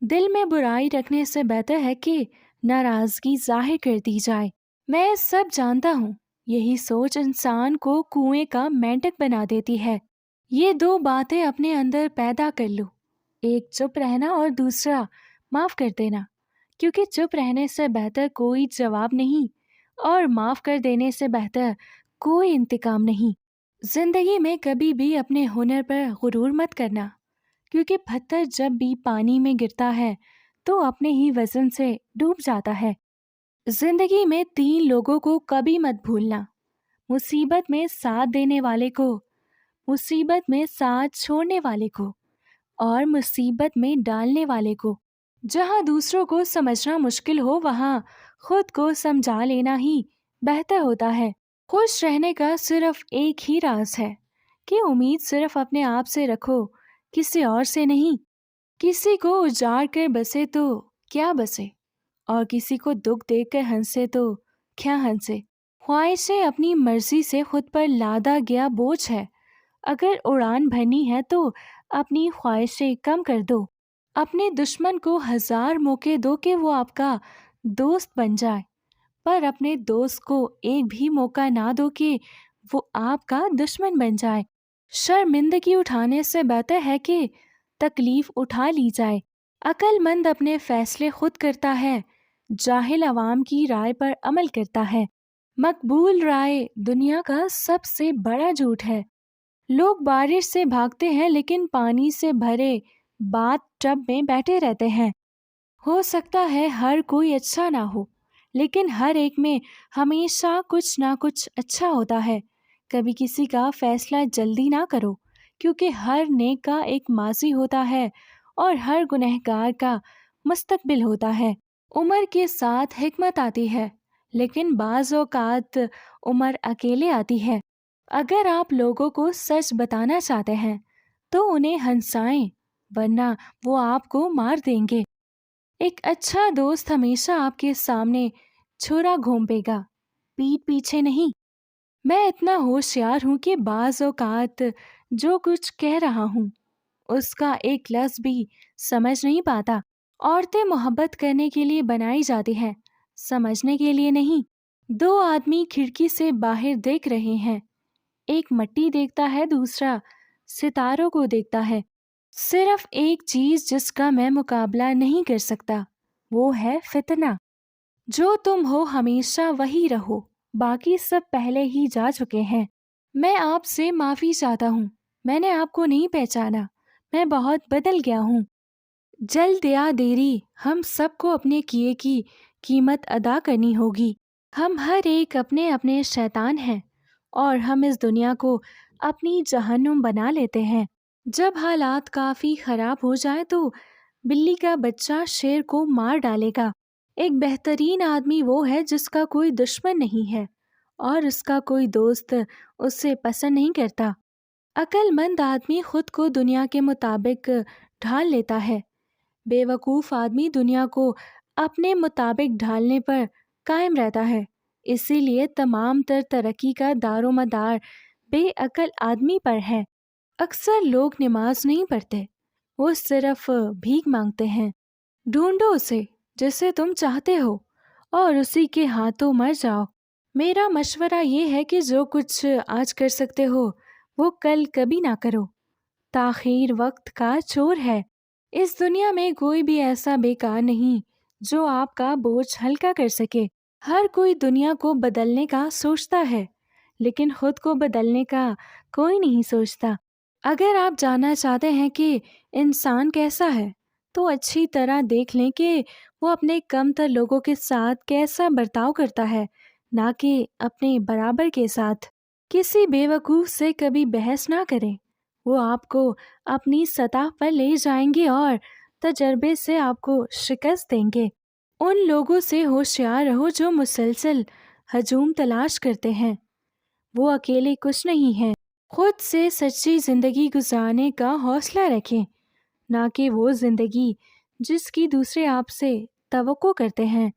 دل میں برائی رکھنے سے بہتر ہے کہ ناراضگی ظاہر کر دی جائے۔ میں سب جانتا ہوں، یہی سوچ انسان کو کنویں کا مینڈک بنا دیتی ہے۔ یہ دو باتیں اپنے اندر پیدا کر لو، ایک چپ رہنا اور دوسرا معاف کر دینا، کیونکہ چپ رہنے سے بہتر کوئی جواب نہیں اور معاف کر دینے سے بہتر کوئی انتقام نہیں۔ زندگی میں کبھی بھی اپنے ہنر پر غرور مت کرنا، کیونکہ پتھر جب بھی پانی میں گرتا ہے تو اپنے ہی وزن سے ڈوب جاتا ہے۔ زندگی میں 3 لوگوں کو کبھی مت بھولنا: مصیبت میں ساتھ دینے والے کو، مصیبت میں ساتھ چھوڑنے والے کو، اور مصیبت میں ڈالنے والے کو۔ جہاں دوسروں کو سمجھنا مشکل ہو وہاں خود کو سمجھا لینا ہی بہتر ہوتا ہے۔ خوش رہنے کا صرف ایک ہی راز ہے کہ امید صرف اپنے آپ سے رکھو، کسی اور سے نہیں۔ کسی کو اجاڑ کر بسے تو کیا بسے، اور کسی کو دکھ دیکھ کر ہنسے تو کیا ہنسے۔ خواہشیں اپنی مرضی سے خود پر لادا گیا بوجھ ہے۔ اگر اڑان بھرنی ہے تو اپنی خواہشیں کم کر دو۔ اپنے دشمن کو 1000 موقع دو کہ وہ آپ کا دوست بن جائے، پر اپنے دوست کو ایک بھی موقع نہ دو کہ وہ آپ کا دشمن بن جائے۔ شرمندگی اٹھانے سے بہتر ہے کہ تکلیف اٹھا لی جائے۔ عقل مند اپنے فیصلے خود کرتا ہے، جاہل عوام کی رائے پر عمل کرتا ہے۔ مقبول رائے دنیا کا سب سے بڑا جھوٹ ہے۔ لوگ بارش سے بھاگتے ہیں لیکن پانی سے بھرے باتھ ٹب میں بیٹھے رہتے ہیں۔ ہو سکتا ہے ہر کوئی اچھا نہ ہو، لیکن ہر ایک میں ہمیشہ کچھ نہ کچھ اچھا ہوتا ہے۔ کبھی کسی کا فیصلہ جلدی نہ کرو، کیونکہ ہر نیک کا ایک ماضی ہوتا ہے اور ہر گنہگار کا مستقبل ہوتا ہے۔ عمر کے ساتھ حکمت آتی ہے، لیکن بعض اوقات عمر اکیلے آتی ہے۔ اگر آپ لوگوں کو سچ بتانا چاہتے ہیں تو انہیں ہنسائیں، ورنہ وہ آپ کو مار دیں گے۔ ایک اچھا دوست ہمیشہ آپ کے سامنے چھرا گھومے گا، پیٹھ پیچھے نہیں۔ میں اتنا ہوشیار ہوں کہ بعض اوقات جو کچھ کہہ رہا ہوں اس کا ایک لفظ بھی سمجھ نہیں پاتا۔ عورتیں محبت کرنے کے لیے بنائی جاتی ہیں، سمجھنے کے لیے نہیں۔ 2 آدمی کھڑکی سے باہر دیکھ رہے ہیں، ایک مٹی دیکھتا ہے، دوسرا ستاروں کو دیکھتا ہے۔ صرف ایک چیز جس کا میں مقابلہ نہیں کر سکتا وہ ہے فتنہ۔ جو تم ہو ہمیشہ وہی رہو، باقی سب پہلے ہی جا چکے ہیں۔ میں آپ سے معافی چاہتا ہوں، میں نے آپ کو نہیں پہچانا، میں بہت بدل گیا ہوں۔ جلد یا دیری ہم سب کو اپنے کیے کی قیمت ادا کرنی ہوگی۔ ہم ہر ایک اپنے اپنے شیطان ہیں اور ہم اس دنیا کو اپنی جہنم بنا لیتے ہیں۔ جب حالات کافی خراب ہو جائیں تو بلی کا بچہ شیر کو مار ڈالے گا۔ ایک بہترین آدمی وہ ہے جس کا کوئی دشمن نہیں ہے اور اس کا کوئی دوست اسے پسند نہیں کرتا۔ عقل مند آدمی خود کو دنیا کے مطابق ڈھال لیتا ہے، بے وقوف آدمی دنیا کو اپنے مطابق ڈھالنے پر قائم رہتا ہے۔ اسی لیے تمام تر ترقی کا دار و مدار بے عقل آدمی پر ہے۔ اکثر لوگ نماز نہیں پڑھتے، وہ صرف بھیک مانگتے ہیں۔ ڈھونڈو اسے جسے تم چاہتے ہو اور اسی کے ہاتھوں مر جاؤ۔ میرا مشورہ یہ ہے کہ جو کچھ آج کر سکتے ہو وہ کل کبھی نہ کرو۔ تاخیر وقت کا چور ہے۔ اس دنیا میں کوئی بھی ایسا بیکار نہیں جو آپ کا بوجھ ہلکا کر سکے۔ ہر کوئی دنیا کو بدلنے کا سوچتا ہے، لیکن خود کو بدلنے کا کوئی نہیں سوچتا۔ اگر آپ جاننا چاہتے ہیں کہ انسان کیسا ہے تو اچھی طرح دیکھ لیں کہ وہ اپنے کم تر لوگوں کے ساتھ کیسا برتاؤ کرتا ہے، نہ کہ اپنے برابر کے ساتھ۔ کسی بے وقوف سے کبھی بحث نہ کریں، وہ آپ کو اپنی سطح پر لے جائیں گے اور تجربے سے آپ کو شکست دیں گے۔ ان لوگوں سے ہوشیار رہو جو مسلسل ہجوم تلاش کرتے ہیں، وہ اکیلے کچھ نہیں ہیں۔ خود سے سچی زندگی گزارنے کا حوصلہ رکھیں، نہ کہ وہ زندگی جس کی دوسرے آپ سے توقع کرتے ہیں۔